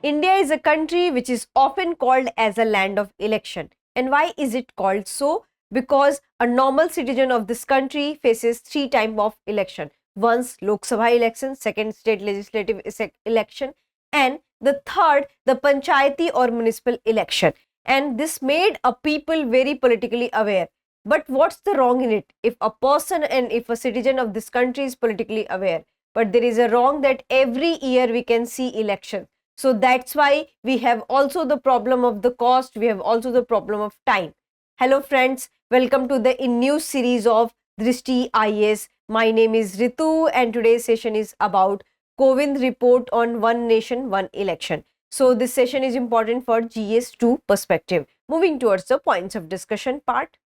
India is a country which is often called as a land of election. And why is it called so? Because a normal citizen of this country faces 3 types of election. Once Lok Sabha election, second state legislative election, and the third the panchayati or municipal election. And this made a people very politically aware. But what's the wrong in it? If a person and if a citizen of this country is politically aware, but there is a wrong that every year we can see election. So that's why we have also the problem of the cost, we have also the problem of time. Hello friends, welcome to the new series of Drishti IAS. My name is Ritu and today's session is about Kovind report on One Nation, One Election. So this session is important for GS2 perspective. Moving towards the points of discussion part.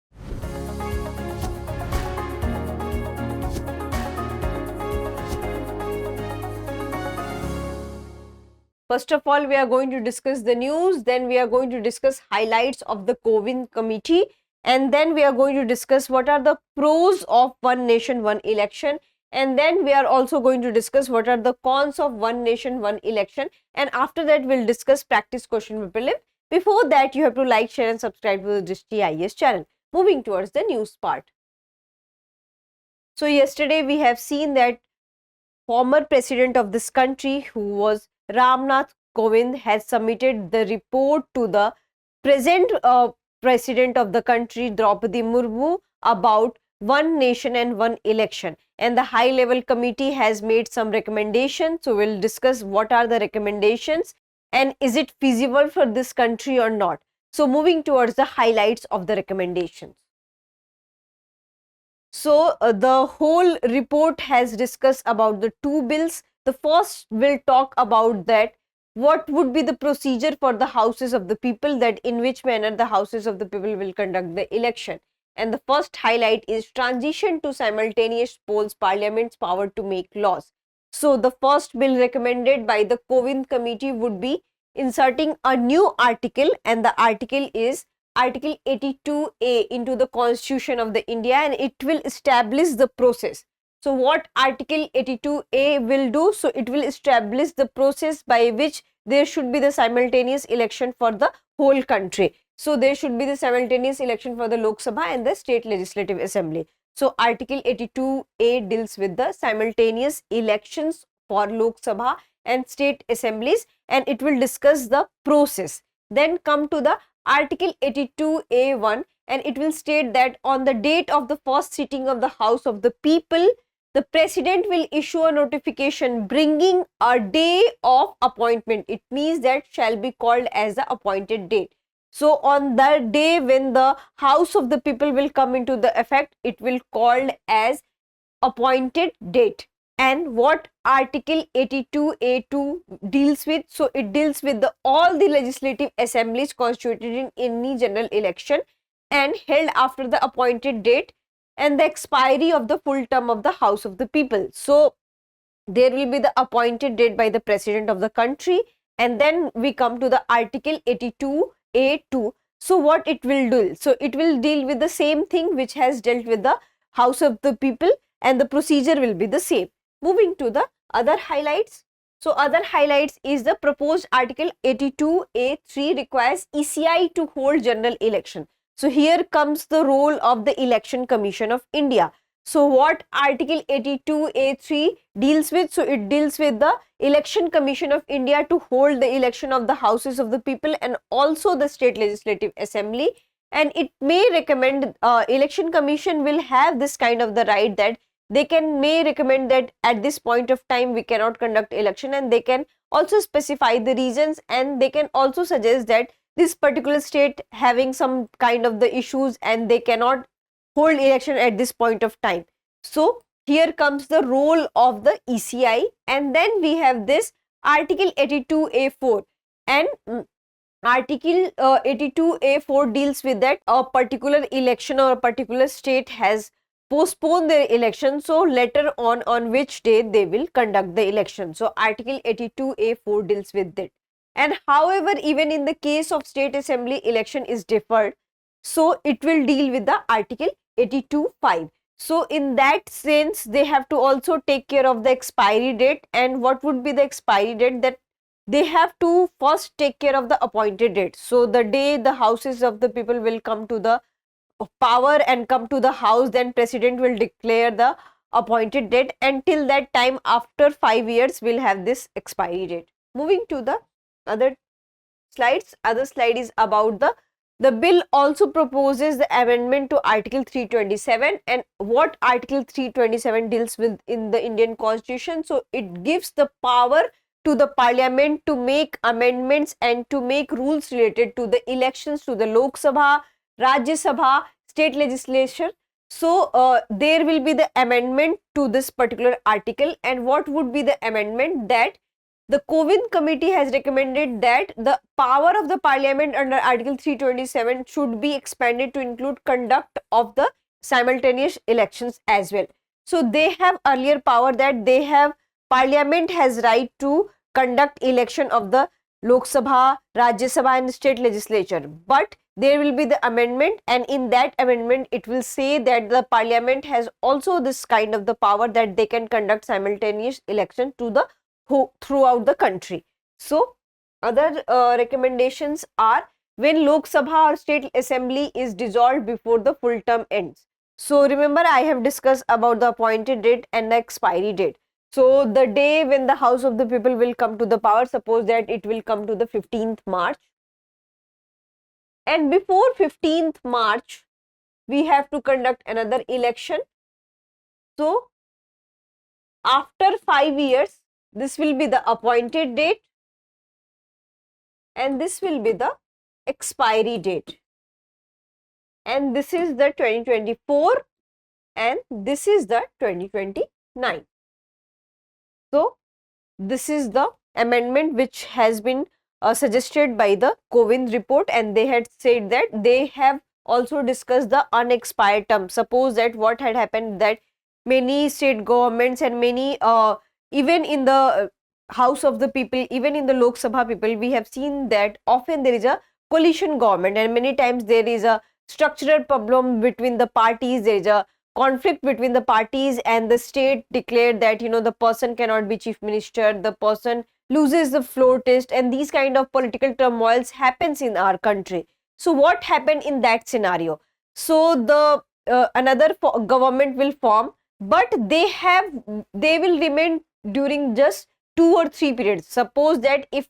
First of all, we are going to discuss the news, then we are going to discuss highlights of the Kovind committee, and then we are going to discuss what are the pros of One Nation, One Election, and then we are also going to discuss what are the cons of One Nation, One Election, and after that we'll discuss practice question prelim. Before that, you have to like, share and subscribe to the Drishti IAS channel. Moving towards the news part. So yesterday we have seen that former president of this country, who was Ram Nath Kovind, has submitted the report to the present president of the country, Droupadi Murmu, about One Nation and One Election. And the high level committee has made some recommendations. So we'll discuss what are the recommendations and is it feasible for this country or not. So moving towards the highlights of the recommendations. So the whole report has discussed about the 2 bills. The first will talk about that what would be the procedure for the houses of the people, that in which manner the houses of the people will conduct the election. And the first highlight is transition to simultaneous polls, parliament's power to make laws. So the first bill recommended by the Kovind committee would be inserting a new article, and the article is Article 82A into the Constitution of the India, and it will establish the process. So what Article 82A will do? So it will establish the process by which there should be the simultaneous election for the whole country. So there should be the simultaneous election for the Lok Sabha and the State Legislative Assembly. So Article 82A deals with the simultaneous elections for Lok Sabha and state assemblies, and it will discuss the process. Then come to the Article 82A1, and it will state that on the date of the first sitting of the House of the People, the President will issue a notification bringing a day of appointment. It means that shall be called as the appointed date. So on the day when the House of the People will come into the effect, it will called as appointed date. And what Article 82A2 deals with? So it deals with all the legislative assemblies constituted in any general election and held after the appointed date and the expiry of the full term of the House of the People. So there will be the appointed date by the president of the country, and then we come to the Article 82A2. So what it will do? So it will deal with the same thing which has dealt with the House of the People, and the procedure will be the same. Moving to the other highlights. So other highlights is the proposed Article 82A3 requires ECI to hold general election. So here comes the role of the Election Commission of India. So what Article 82A3 deals with? So it deals with the Election Commission of India to hold the election of the houses of the people and also the State Legislative Assembly. And it may recommend, Election Commission will have this kind of the right that they may recommend that at this point of time we cannot conduct election, and they can also specify the reasons, and they can also suggest that this particular state having some kind of the issues and they cannot hold election at this point of time. So here comes the role of the ECI, and then we have this Article 82A4, and Article 82A4 deals with that a particular election or a particular state has postpone their election, so later on which day they will conduct the election. So Article 82A4 deals with it. And however, even in the case of state assembly election is deferred, so it will deal with the Article 82(5). So in that sense, they have to also take care of the expiry date. And what would be the expiry date? That they have to first take care of the appointed date. So the day the houses of the people will come to the power and come to the house, then president will declare the appointed date. Until that time, after 5 years, we'll have this expiry date. Moving to the other slides. Other slide is about the bill also proposes the amendment to Article 327, and what Article 327 deals with in the Indian Constitution. So it gives the power to the parliament to make amendments and to make rules related to the elections to the Lok Sabha, Rajya Sabha, state legislature. So there will be the amendment to this particular article. And what would be the amendment? That the Kovind committee has recommended that the power of the parliament under Article 327 should be expanded to include conduct of the simultaneous elections as well. So they have earlier power that they have, parliament has right to conduct election of the Lok Sabha, Rajya Sabha and state legislature. But there will be the amendment, and in that amendment it will say that the parliament has also this kind of the power that they can conduct simultaneous election to the throughout the country. So other recommendations are when Lok Sabha or state assembly is dissolved before the full term ends. So remember, I have discussed about the appointed date and the expiry date. So the day when the House of the People will come to the power, suppose that it will come to the 15th March. And before 15th March, we have to conduct another election. So after 5 years, this will be the appointed date and this will be the expiry date. And this is the 2024 and this is the 2029. So this is the amendment which has been suggested by the Kovind report, and they had said that they have also discussed the unexpired term. Suppose that what had happened, that many state governments and many even in the House of the People, even in the Lok Sabha people, we have seen that often there is a coalition government and many times there is a structural problem between the parties, there is a conflict between the parties, and the state declared that the person cannot be chief minister, the person loses the floor test, and these kind of political turmoils happens in our country. So what happened in that scenario? So the another government will form, but they will remain during just 2 or 3 periods. Suppose that if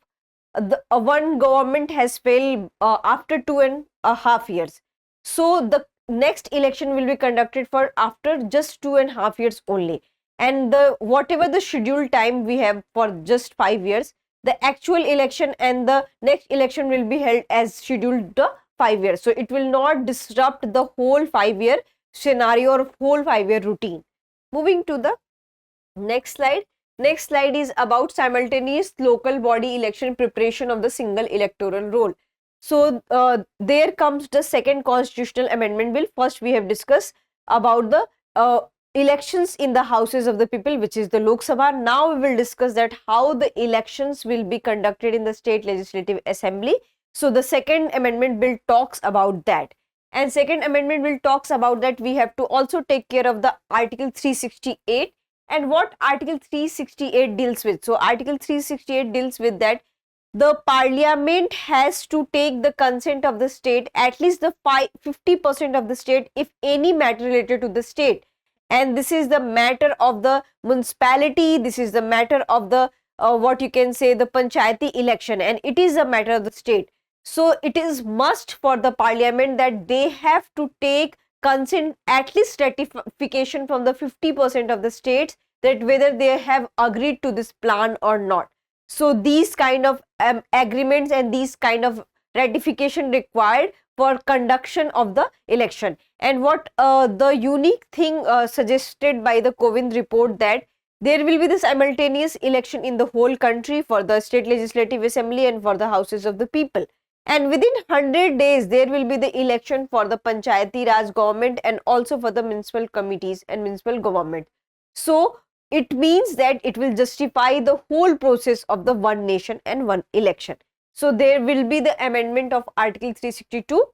one government has failed after 2.5 years, so the next election will be conducted for after just 2.5 years only, and the whatever the scheduled time we have for just 5 years, the actual election and the next election will be held as scheduled the 5 years. So it will not disrupt the whole 5-year scenario or whole 5-year routine. Moving to the next slide. Next slide is about simultaneous local body election preparation of the single electoral roll. So there comes the second constitutional amendment bill. First we have discussed about the elections in the houses of the people, which is the Lok Sabha. Now we will discuss that how the elections will be conducted in the state legislative assembly. So the second amendment bill talks about that, and second amendment bill talks about that we have to also take care of the Article 368. And what Article 368 deals with? So Article 368 deals with that the parliament has to take the consent of the state, at least the 50% of the state, if any matter related to the state. And this is the matter of the municipality, this is the matter of the what you can say the panchayati election, and it is a matter of the state. So it is must for the parliament that they have to take consent, at least ratification from the 50% of the states, that whether they have agreed to this plan or not. So these kind of agreements and these kind of ratification required for conduction of the election. And what the unique thing suggested by the Kovind report, that there will be the simultaneous election in the whole country for the state legislative assembly and for the houses of the people. And within 100 days, there will be the election for the Panchayati Raj government and also for the municipal committees and municipal government. So it means that it will justify the whole process of the one nation and one election. So there will be the amendment of Article 362,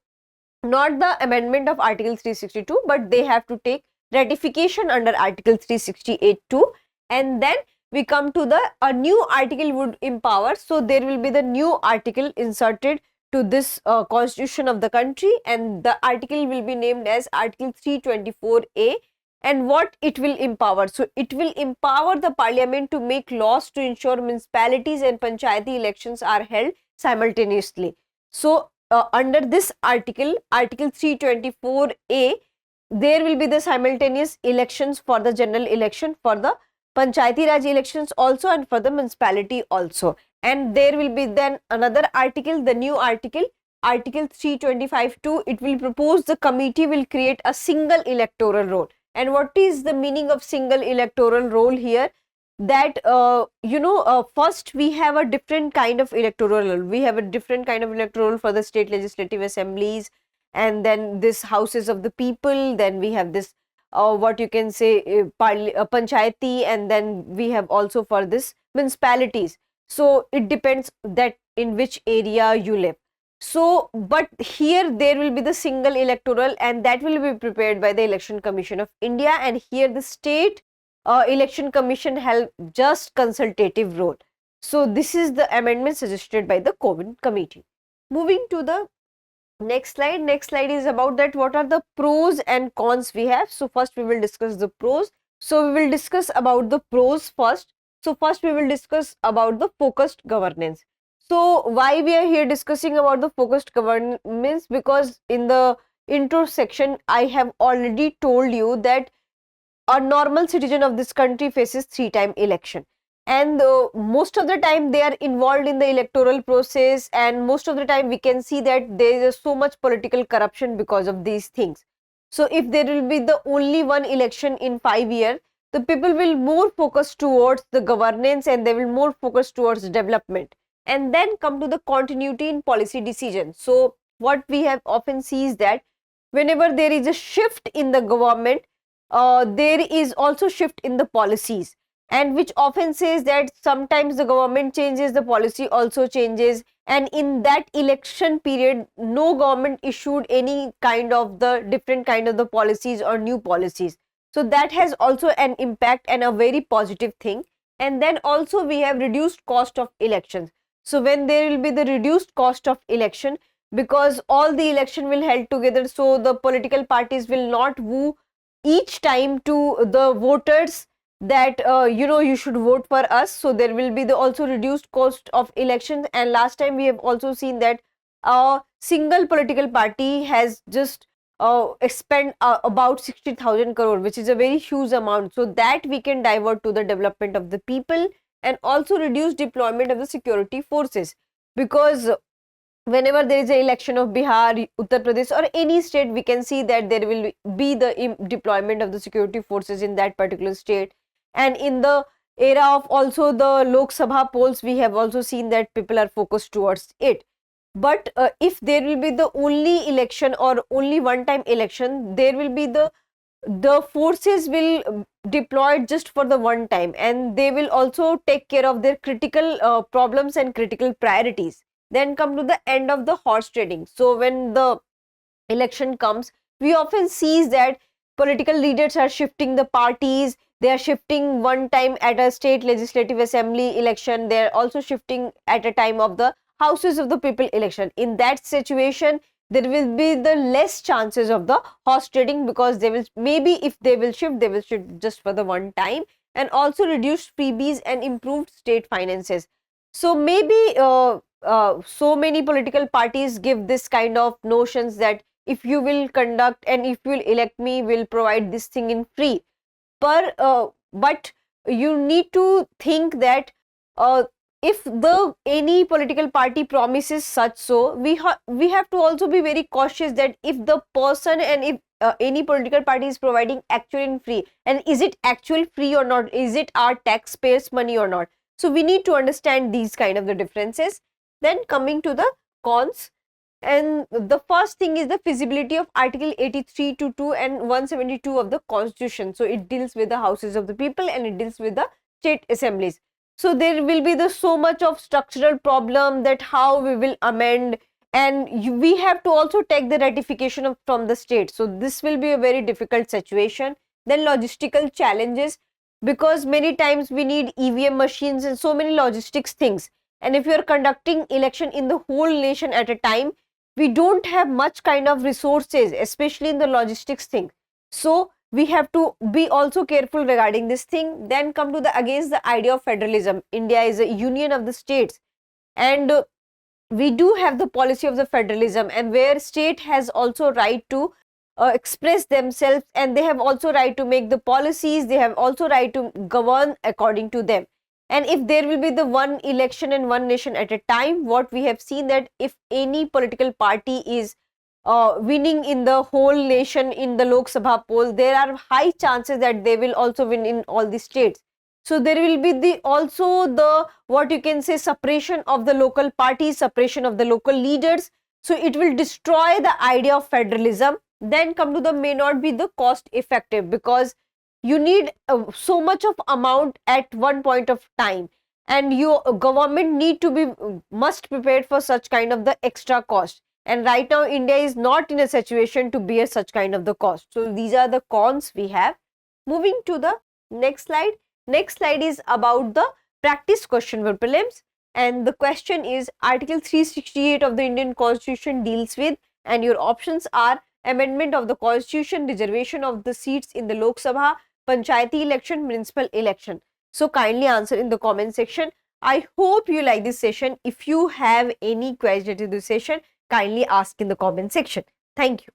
not the amendment of Article 362, but they have to take ratification under Article 368 too. And then we come to a new article would empower. So there will be the new article inserted to this constitution of the country, and the article will be named as Article 324A. And what it will empower? So it will empower the parliament to make laws to ensure municipalities and panchayati elections are held simultaneously. So under this article, Article 324A, there will be the simultaneous elections for the general election, for the panchayati raj elections also, and for the municipality also. And there will be then another article, the new article, Article 325(2). It will propose the committee will create a single electoral roll. And what is the meaning of single electoral roll here? That first we have a different kind of electoral roll. We have a different kind of electoral roll for the state legislative assemblies, and then this houses of the people. Then we have this what you can say panchayati, and then we have also for this municipalities. So it depends that in which area you live. So, but here there will be the single electoral, and that will be prepared by the Election Commission of India, and here the state Election Commission have just consultative role. So this is the amendment suggested by the Kovind committee. Moving to the next slide. Next slide is about that what are the pros and cons we have. So first we will discuss the pros. So we will discuss about the pros first. So first we will discuss about the focused governance. So why we are here discussing about the focused governance? Because in the intro section I have already told you that a normal citizen of this country faces 3-time election, and most of the time they are involved in the electoral process, and most of the time we can see that there is so much political corruption because of these things. So if there will be the only one election in 5 years, the people will more focus towards the governance, and they will more focus towards development. And then come to the continuity in policy decision. So what we have often seen is that whenever there is a shift in the government, there is also shift in the policies, and which often says that sometimes the government changes, the policy also changes, and in that election period no government issued any kind of the different kind of the policies or new policies. So that has also an impact and a very positive thing. And then also we have reduced cost of elections. So when there will be the reduced cost of election, because all the election will held together, so the political parties will not woo each time to the voters that you should vote for us. So there will be the also reduced cost of elections. And last time we have also seen that a single political party has just spent about 60,000 crore, which is a very huge amount. So that we can divert to the development of the people, and also reduce deployment of the security forces, because whenever there is an election of Bihar, Uttar Pradesh or any state, we can see that there will be the deployment of the security forces in that particular state. And in the era of also the Lok Sabha polls, we have also seen that people are focused towards it. But if there will be the only election or only one-time election, there will be the forces will deploy just for the one time, and they will also take care of their critical problems and critical priorities. Then come to the end of the horse trading. So when the election comes, we often see that political leaders are shifting the parties. They are shifting one time at a state legislative assembly election. They are also shifting at a time of the houses of the people election. In that situation, there will be the less chances of the horse trading, because they will, maybe if they will shift just for the one time, and also reduce freebies and improved state finances. So maybe so many political parties give this kind of notions that if you will conduct and if you will elect me, will provide this thing in free. But you need to think that if the any political party promises such, so we have to also be very cautious that if the person and if any political party is providing actual in free, and is it actual free or not, is it our taxpayers money or not. So we need to understand these kind of the differences. Then coming to the cons, and the first thing is the feasibility of Article 83(2) and 172 of the Constitution. So it deals with the houses of the people and it deals with the state assemblies. So there will be the so much of structural problem that how we will amend, and we have to also take the ratification from the state. So this will be a very difficult situation. Then logistical challenges, because many times we need EVM machines and so many logistics things. And if you are conducting election in the whole nation at a time, we don't have much kind of resources, especially in the logistics thing. So we have to be also careful regarding this thing. Then come to the against the idea of federalism. India is a union of the states, and we do have the policy of the federalism, and where state has also right to express themselves, and they have also right to make the policies, they have also right to govern according to them. And if there will be the one election and one nation at a time, what we have seen that if any political party is winning in the whole nation in the Lok Sabha poll, there are high chances that they will also win in all the states. So there will be the also the what you can say separation of the local parties, separation of the local leaders. So it will destroy the idea of federalism. Then come to the may not be the cost effective, because you need so much of amount at one point of time, and your government need to be must prepared for such kind of the extra cost. And right now India is not in a situation to bear such kind of the cost. So these are the cons we have. Moving to the next slide. Next slide is about the practice question for prelims, and the question is Article 368 of the Indian Constitution deals with, and your options are amendment of the Constitution, reservation of the seats in the Lok Sabha, panchayati election, municipal election. So kindly answer in the comment section. I hope you like this session. If you have any question to this session, kindly ask in the comment section. Thank you.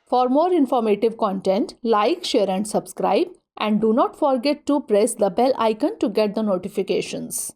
For more informative content, like, share and subscribe, and do not forget to press the bell icon to get the notifications.